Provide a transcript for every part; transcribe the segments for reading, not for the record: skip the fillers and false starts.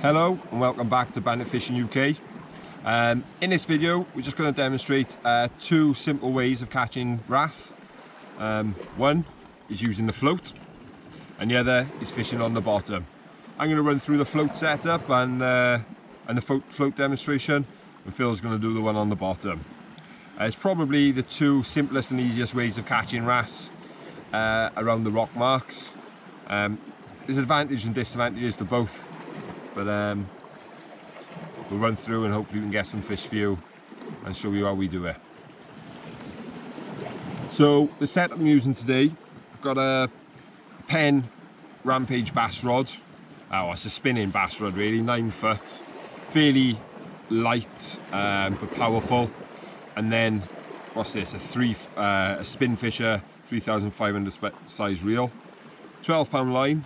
Hello and welcome back to Bandit Fishing UK. In this video we're just going to demonstrate two simple ways of catching wrasse. One is using the float and the other is fishing on the bottom. I'm going to run through the float setup and the float demonstration, and Phil's going to do the one on the bottom. It's probably the two simplest and easiest ways of catching wrasse around the rock marks. There's advantages and disadvantages to both, but we'll run through and hopefully we can get some fish for you and show you how we do it. So the setup I'm using today, I've got a Penn Rampage bass rod. Oh, it's a spinning bass rod really, 9 foot, fairly light but powerful. And then what's this? A Spin Fisher 3500 size reel, 12-pound line.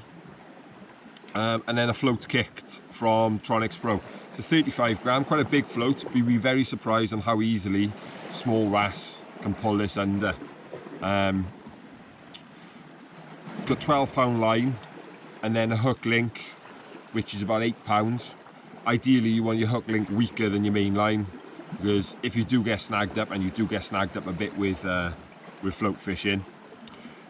And then a float kicked from Tronics Pro. It's a 35 gram, quite a big float. You'd be very surprised on how easily small wrasse can pull this under. Got 12-pound line and then a hook link, which is about 8 pounds. Ideally you want your hook link weaker than your main line, because if you do get snagged up, and you do get snagged up a bit with float fishing,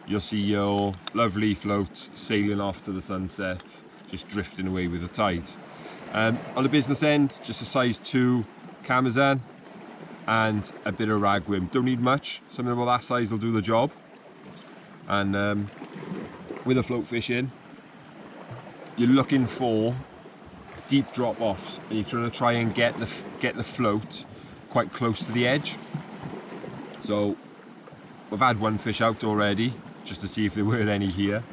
you'll see your lovely float sailing off to the sunset, just drifting away with the tide. On the business end, just a size 2 Camazan and a bit of ragworm. Don't need much, something about that size will do the job. And with a float fishing, you're looking for deep drop-offs, and you're trying to try and get the float quite close to the edge. So we've had one fish out already, just to see if there were any here.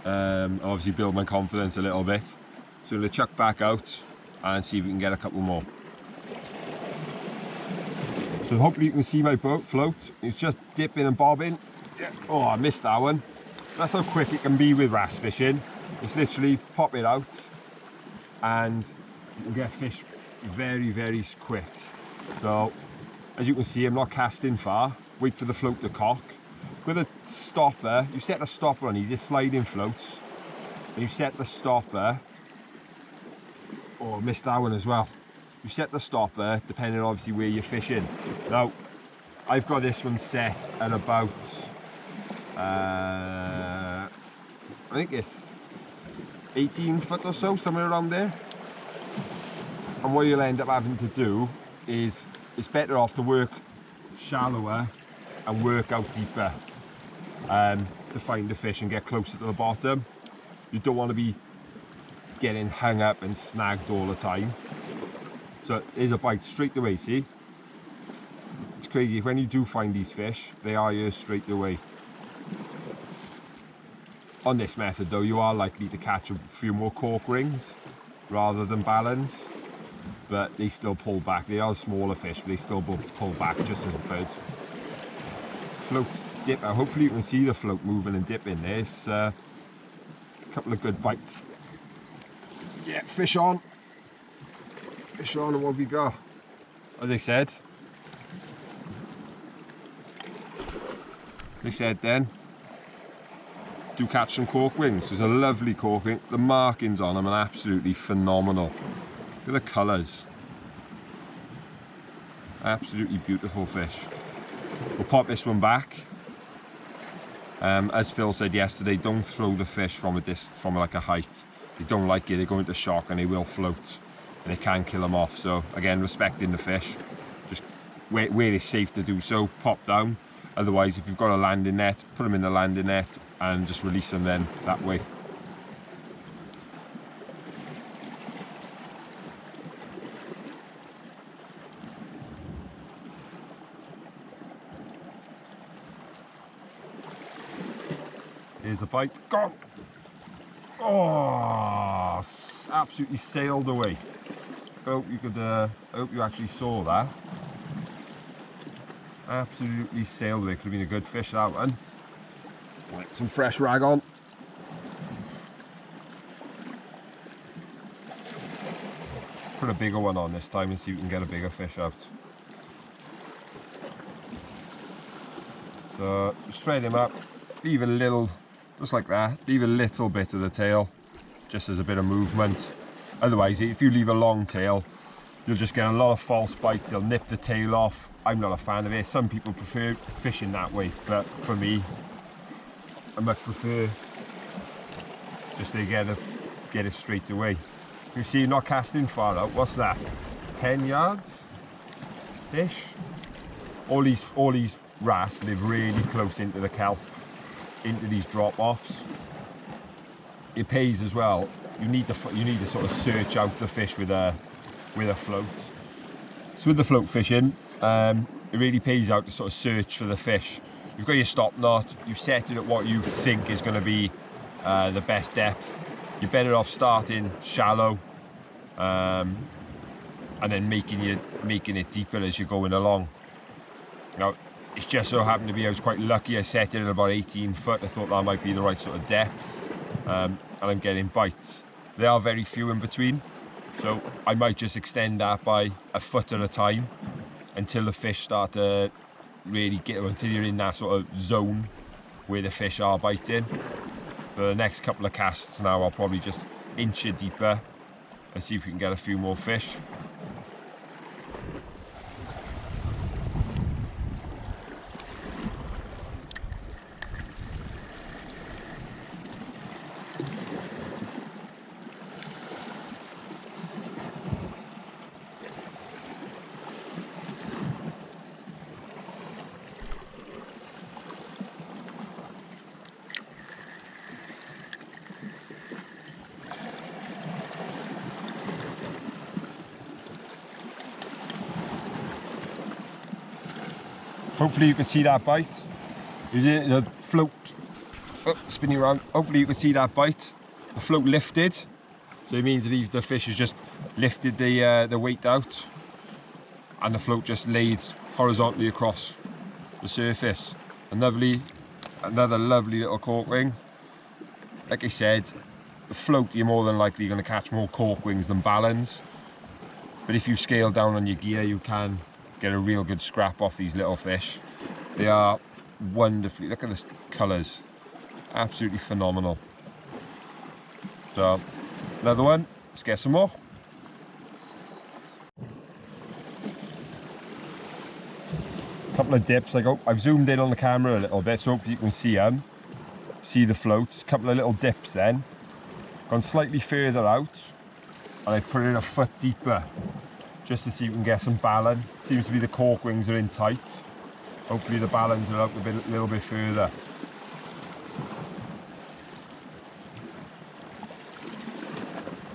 Obviously build my confidence a little bit. So I'm going to chuck back out and see if we can get a couple more. So hopefully you can see my boat float. It's just dipping and bobbing. Yeah. Oh, I missed that one. That's how quick it can be with wrasse fishing. It's literally pop it out and you can get fish very, very quick. So as you can see, I'm not casting far. Wait for the float to cock. With a stopper, you set the stopper on these sliding floats, and you set the stopper, oh I missed that one as well. You set the stopper depending on obviously where you're fishing. Now I've got this one set at about I think it's 18 foot or so, somewhere around there. And what you'll end up having to do is, it's better off to work shallower and work out deeper to find the fish and get closer to the bottom. You don't want to be getting hung up and snagged all the time. So there's a bite straight away, see? It's crazy, when you do find these fish, they are here straight away. On this method though, you are likely to catch a few more cork rings rather than ballans, but they still pull back. They are smaller fish, but they still pull back just as good. Floats dip. Hopefully you can see the float moving and dipping. There's a couple of good bites. Yeah, fish on. Fish on, and what have we got? As I said then, do catch some cork wings. There's a lovely cork wing. The markings on them are absolutely phenomenal. Look at the colours. Absolutely beautiful fish. We'll pop this one back. As Phil said yesterday, don't throw the fish from like a height. They don't like it, they go into shock and they will float and they can kill them off. So again, respecting the fish, just where it's safe to do so, pop down. Otherwise, if you've got a landing net, put them in the landing net and just release them then that way. Here's a bite. Gone! Oh, absolutely sailed away. I hope you actually saw that. Absolutely sailed away. Could have been a good fish, that one. Get some fresh rag on. Put a bigger one on this time and see if we can get a bigger fish out. So just thread him up, leave a little, just like that, leave a little bit of the tail, just as a bit of movement, Otherwise, if you leave a long tail, you'll just get a lot of false bites. They'll nip the tail off. I'm not a fan of it. Some people prefer fishing that way, but for me, I much prefer just to get it straight away. You see, you're not casting far out. What's that? 10 yards ish. All these wrasse live really close into the kelp, into these drop-offs. It pays as well. You need to sort of search out the fish with a float. So with the float fishing, it really pays out to sort of search for the fish. You've got your stop knot. You set it at what you think is going to be the best depth. You're better off starting shallow, and then making it deeper as you're going along. Now, it's just so happened to be I was quite lucky. I set it at about 18 foot. I thought that might be the right sort of depth, and I'm getting bites. There are very few in between, so I might just extend that by a foot at a time until the fish start to really until you're in that sort of zone where the fish are biting. For the next couple of casts now, I'll probably just inch it deeper and see if we can get a few more fish. Hopefully you can see that bite. The float, spinning around. Hopefully you can see that bite. The float lifted, so it means that the fish has just lifted the weight out, and the float just laid horizontally across the surface. Another lovely little cork wing. Like I said, the float, you're more than likely going to catch more cork wings than ballans, but if you scale down on your gear, you can get a real good scrap off these little fish. They are wonderfully, look at the colours, absolutely phenomenal. So another one, let's get some more. Couple of dips. I've zoomed in on the camera a little bit, so hopefully you can see them, see the floats. Couple of little dips, then gone slightly further out, and I've put it a foot deeper, just to see if we can get some ballan. Seems to be the cork wings are in tight. Hopefully the ballans are out a little bit further.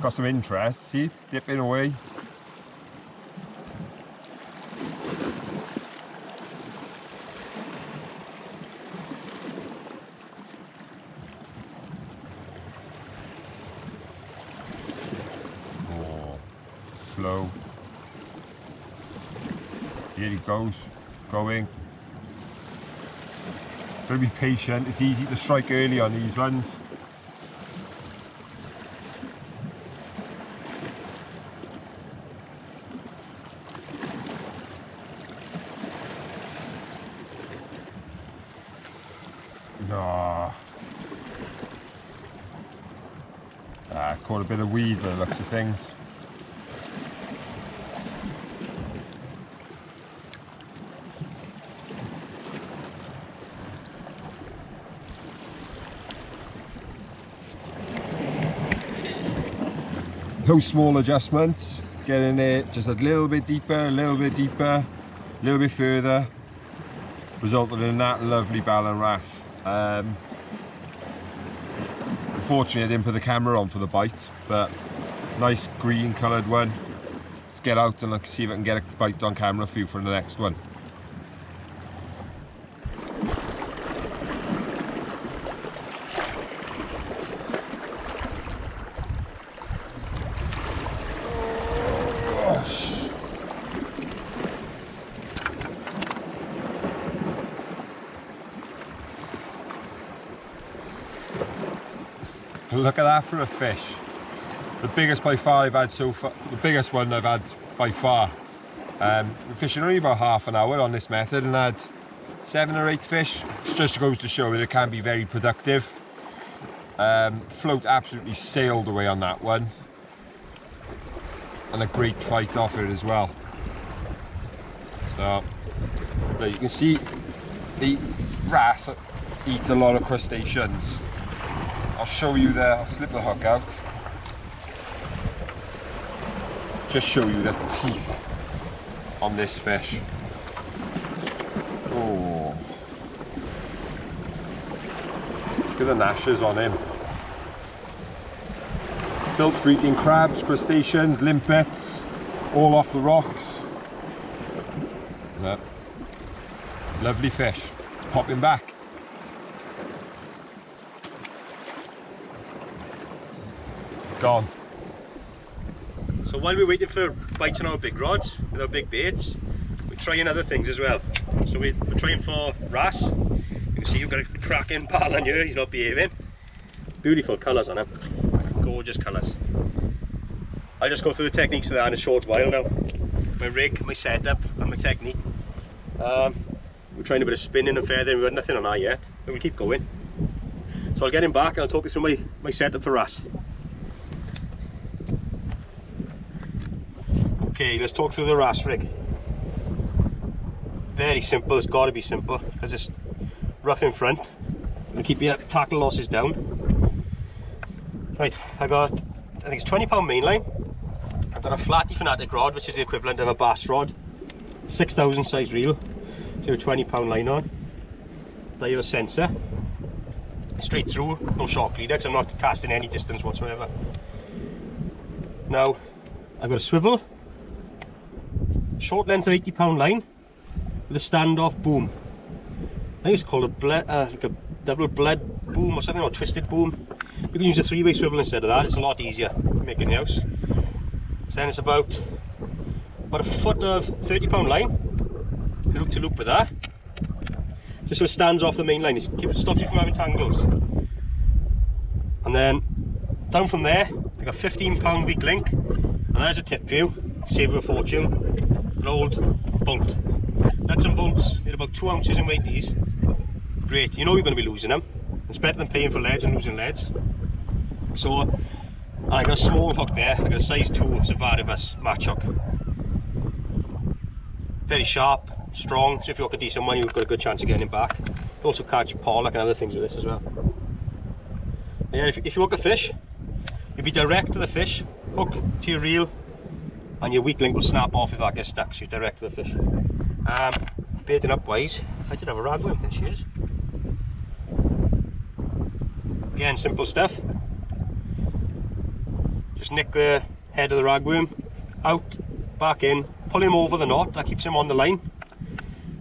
Got some interest, see, dipping away. Oh, slow. Here he goes, going. Gotta be patient. It's easy to strike early on these runs. No. Caught a bit of weed by the looks of things. Those small adjustments, getting it just a little bit deeper, a little bit further, resulted in that lovely ballan wrasse. Unfortunately I didn't put the camera on for the bite, but nice green coloured one. Let's get out and see if I can get a bite on camera for you for the next one. Look at that for a fish. The biggest by far I've had so far, the biggest one I've had by far. We're fishing only about half an hour on this method and had 7 or 8 fish. It just goes to show that it can be very productive. Float absolutely sailed away on that one. and a great fight off it as well. So there you can see the wrasse eat a lot of crustaceans. I'll show you there, I'll slip the hook out. Just show you the teeth on this fish. Oh, look at the gnashes on him. Built for eating crabs, crustaceans, limpets, all off the rocks. Yeah. Lovely fish. Pop him back. Gone. So while we're waiting for bites on our big rods with our big baits, we're trying other things as well. So we're trying for wrasse. You can see you've got a cracking ballan here, he's not behaving. Beautiful colours on him, gorgeous colours. I'll just go through the techniques of that in a short while now. My rig, my setup and my technique. We're trying a bit of spinning and feathering, we've got nothing on that yet, but we'll keep going. So I'll get him back and I'll talk you through my setup for wrasse. Okay, let's talk through the wrasse rig. Very simple, it's got to be simple because it's rough in front. We'll keep your tackle losses down. Right, I think it's 20 pound mainline. I've got a flat fanatic rod, which is the equivalent of a bass rod. 6,000 size reel. So a 20 pound line on. There you have a sensor. Straight through, no shock leader because I'm not casting any distance whatsoever. Now, I've got a swivel. Short length of 80 pound line with a standoff boom. I think it's called like a double blood boom or something, or twisted boom. You can use a 3-way swivel instead of that, it's a lot easier to make in the house. So then it's about a foot of 30 pound line, loop to loop with that. Just so it stands off the main line, it stops you from having tangles. And then down from there, I got 15 pound weak link, and there's a tip for you, save you a fortune, an old bolt. Nuts and bolts, they're about 2 ounces in weight these. Great, you know you're going to be losing them. It's better than paying for leads and losing leads. So I got a small hook there, I got a size 2, it's a Varibus match hook. Very sharp, strong, so if you hook a decent one you've got a good chance of getting it back. You can also catch pollock and other things with this as well. And yeah, if you hook a fish, you'll be direct to the fish, hook to your reel, and your weak link will snap off if that gets stuck, so you're direct to the fish. Baiting up wise, I did have a ragworm this year. Again, simple stuff. Just nick the head of the ragworm out, back in, pull him over the knot, that keeps him on the line,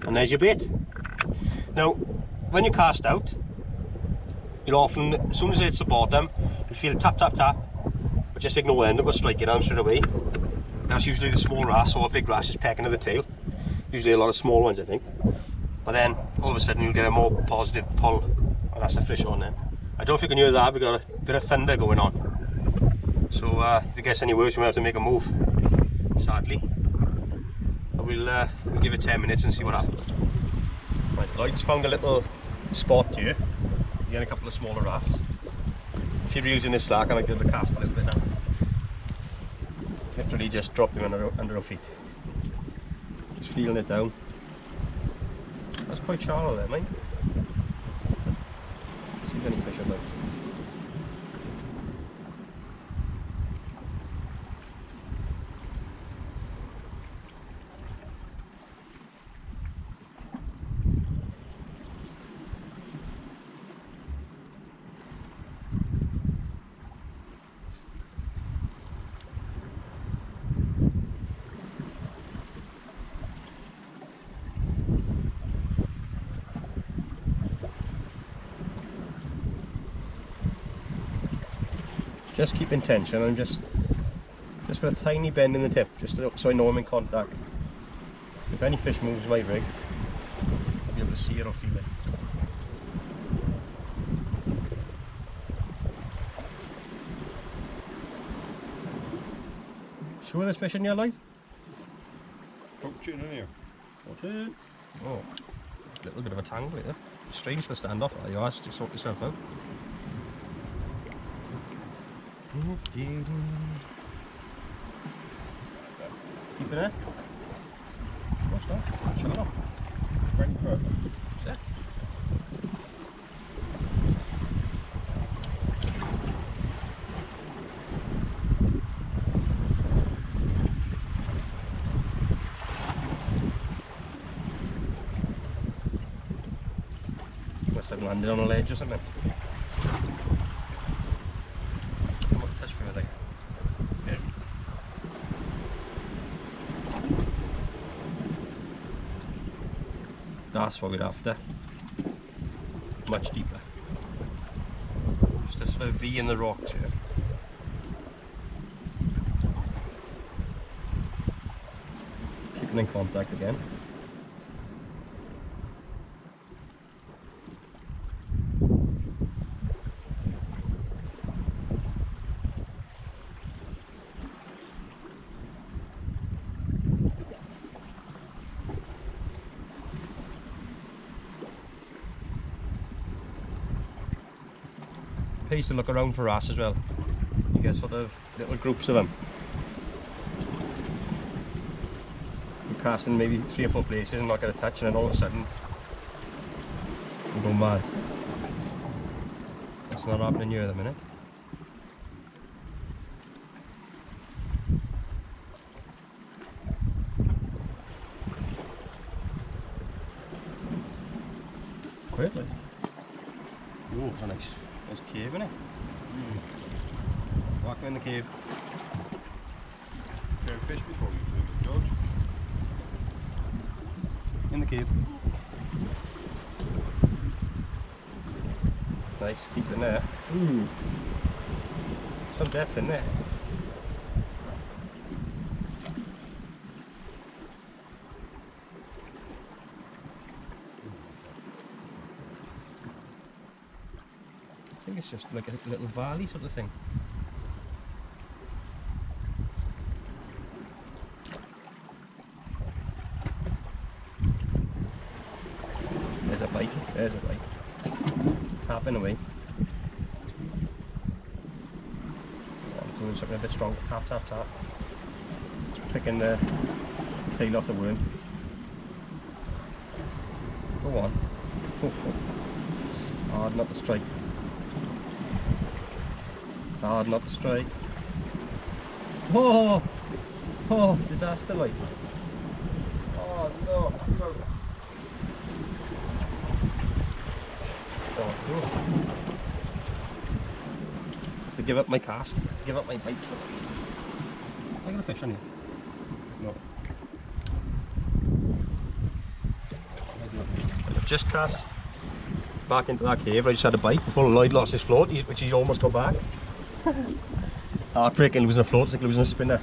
and there's your bait. Now, when you cast out, you'll often, as soon as it hits the bottom, you'll feel tap tap tap, but just ignore them, don't go striking them straight away. That's usually the small wrasse, or a big wrasse is pecking at the tail. Usually a lot of small ones, I think. But then all of a sudden you'll get a more positive pull, and that's a fish on then. I don't know if you can hear that, we've got a bit of thunder going on. So if it gets any worse, we might have to make a move, sadly. But we'll give it 10 minutes and see what happens. Right, Lloyd's found a little spot here. He's got a couple of smaller wrasse. If he reels in his slack, I might be able to cast a little bit now. Literally just drop him under our feet. Just feeling it down. That's quite shallow there, mate. See if any fish about. Just keep in tension. I'm just got a tiny bend in the tip, just so I know I'm in contact. If any fish moves my rig, I'll be able to see it or feel it. Sure there's fish in your light? Poaching in here. Poaching. Oh, a little bit of a tangle here. Strange to stand off. You asked to sort yourself out. Keep it there. What's that? Shut it off. 20 foot. Is that? Must have landed on a ledge or something. Come on, touch further. Yeah. That's what we're after. Much deeper. Just a sort of V in the rocks here. Keeping in contact again. Pays to look around for wrasse as well. You get sort of little groups of them. You cast in maybe 3 or 4 places and not get a touch, and then all of a sudden you go mad. That's not happening here at the minute. Quiet like. Oh, that's a nice cave, isn't it? Walking in the cave. Fair fish before you do the dodge. In the cave. Nice, keep it in there. Ooh. Some depth in there. I think it's just like a little valley sort of thing. There's a bite, there's a bite. Tapping away. I'm doing something a bit stronger. Tap, tap, tap. Just picking the tail off the worm. Go on. Hard not to strike. Hard not to strike. Oh! Oh, disaster like. Oh no, no. Oh, no. To give up my cast, give up my bite. I got a fish on here. No. I've just cast back into that cave. I just had a bite before Lloyd lost his float, which he's almost got back. Heartbreaking losing a float, it's like losing a spinner.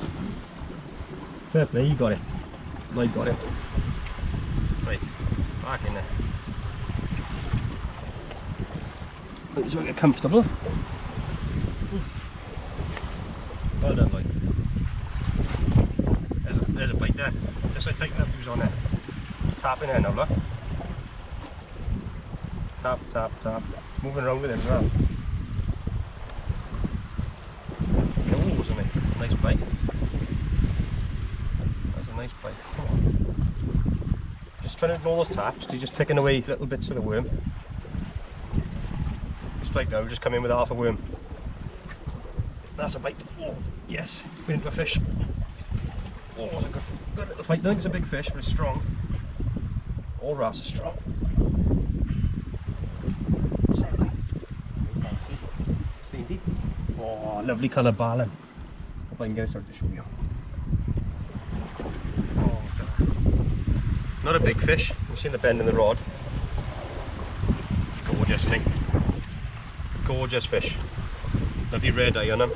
Fair play, you got it. Lloyd got it. Right, back in there. Let's make it comfortable. Well done, Lloyd. There's a bite there. Just like taking that fuse on there. Just tapping there now, look. Tap, tap, tap. Moving around with it as well. Oh, wasn't it? Nice bite. That's a nice bite. Come on. Just trying to ignore those taps. You're just picking away little bits of the worm. Strike now, just come in with half a worm. That's a bite. Oh, yes. We're into a fish. Oh, it's a good little fight. I think it's a big fish, but it's strong. All wrasse are strong. Staying deep. Oh, lovely colour ballan. Hope I can get it started to show you. Oh, God. Not a big fish. You've seen the bend in the rod. Gorgeous thing. Gorgeous fish. Lovely red eye on him.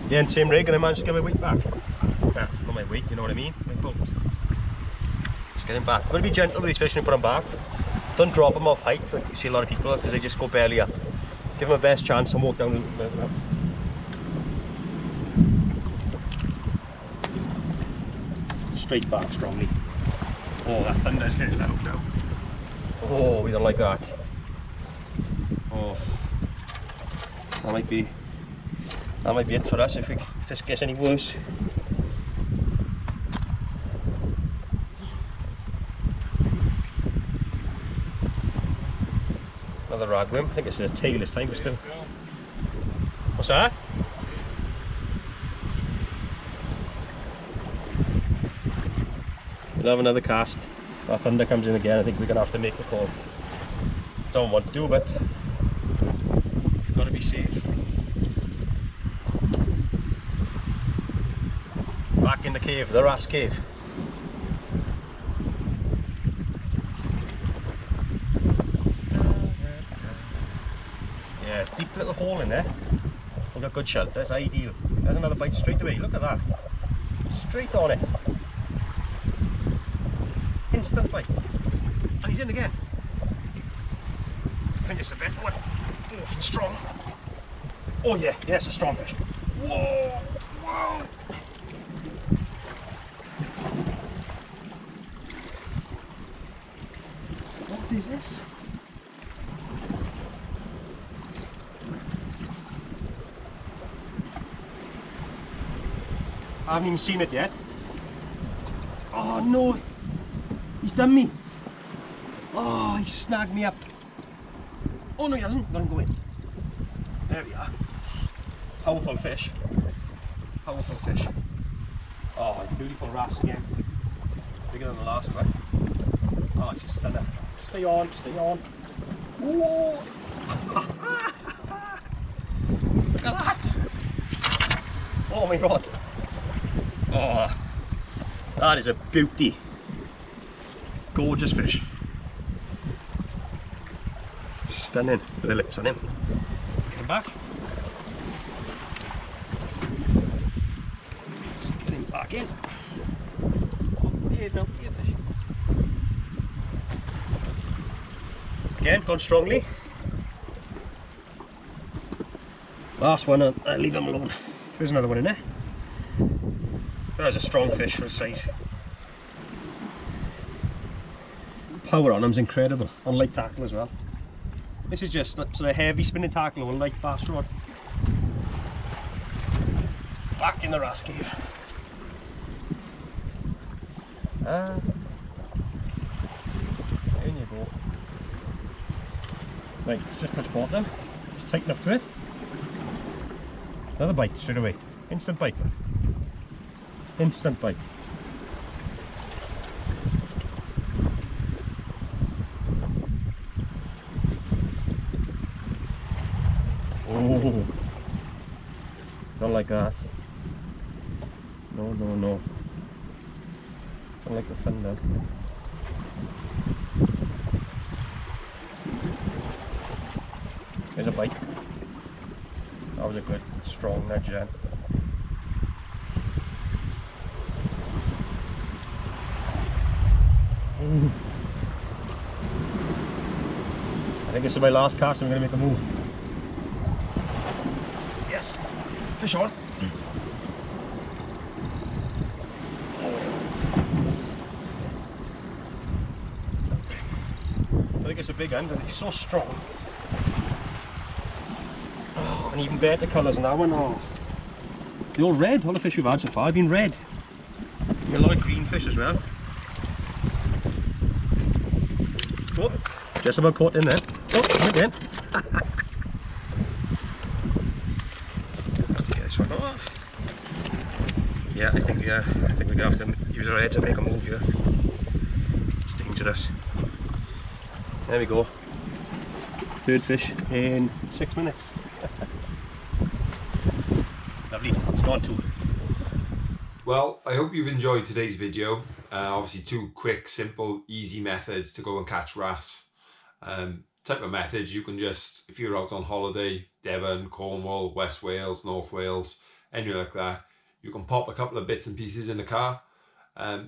Yeah, and same rig, and I managed to get my weight back. Nah, not my weight, you know what I mean? My boat. Let's get him back. I'm going to be gentle with these fish and put them back. Don't drop them off height, like you see a lot of people, because they just go belly up. Give them a best chance and walk down a little bit now. Straight back strongly. Oh, that thunder's getting loud now. Oh, we don't like that. Oh, that might be it for us if this gets any worse. Another ragworm. I think it's a tail this time, but still. What's that? We'll have another cast. Our thunder comes in again. I think we're gonna have to make the call. Don't want to, but gotta be safe. Back in the cave, the Wrasse cave. Yeah, it's a deep little hole in there. We've got good shelter, it's ideal. There's another bite straight away, look at that. Straight on it. Instant bite. And he's in again. I think it's a better one. Awfully strong. Oh yeah, it's a strong fish. Whoa! Whoa! What is this? I haven't even seen it yet. Oh no! He's done me! Oh, he snagged me up. Oh no, he hasn't. Let him go in. There we are. Powerful fish. Powerful fish. Oh, beautiful wrasse again. Bigger than the last one. Oh, it's just stunning. Stay on, stay on. Whoa! Look at that! Oh my god! Oh, that is a beauty. Gorgeous fish. Stunning with the lips on him. Get him back. Get him back in. Oh, here now, here fish. Again, gone strongly. Last one, I'll leave him alone. There's another one in there. That's a strong fish for his size. Power on him's incredible, on light tackle as well. This is just sort of heavy spinning tackle or light bass rod. Back in the Wrasse cave. In you go. Right, let's just touch bottom. Just tighten up to it. Another bite straight away. Instant bite. Instant bite. Oh, don't like that. No, no, no. Don't like the thunder. There's a bite. That was a good, strong nudge then. Ooh. I think this is my last cast, I'm going to make a move. Yes, fish on. I think it's a big one, but he's so strong. Oh, and even better colours in that one. Oh, they're all red. All the fish we've had so far have been red. We got a lot of green fish as well. Oh, just about caught in there. Oh, come again. Get this one off. Yeah, I think we're gonna have to use our head to make a move here. It's dangerous. There we go. Third fish in 6 minutes. Lovely. It's gone too. Well, I hope you've enjoyed today's video. Obviously 2 quick, simple, easy methods to go and catch wrasse. Type of methods you can just, if you're out on holiday, Devon, Cornwall, West Wales, North Wales, anywhere like that, you can pop a couple of bits and pieces in the car,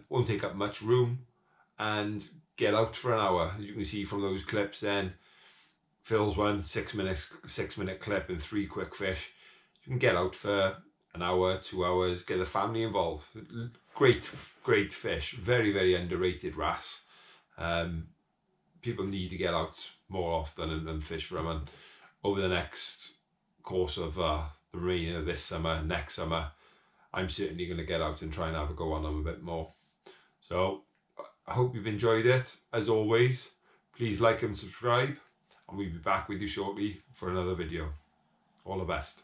won't take up much room, and get out for an hour. As you can see from those clips then, Phil's one 6 minute clip and 3 quick fish. You can get out for an hour, 2 hours, get the family involved. Great fish, very underrated wrasse. People need to get out more often and fish for them, and over the next course of the remaining of this summer, next summer, I'm certainly going to get out and try and have a go on them a bit more. So I hope you've enjoyed it. As always, please like and subscribe, and we'll be back with you shortly for another video. All the best.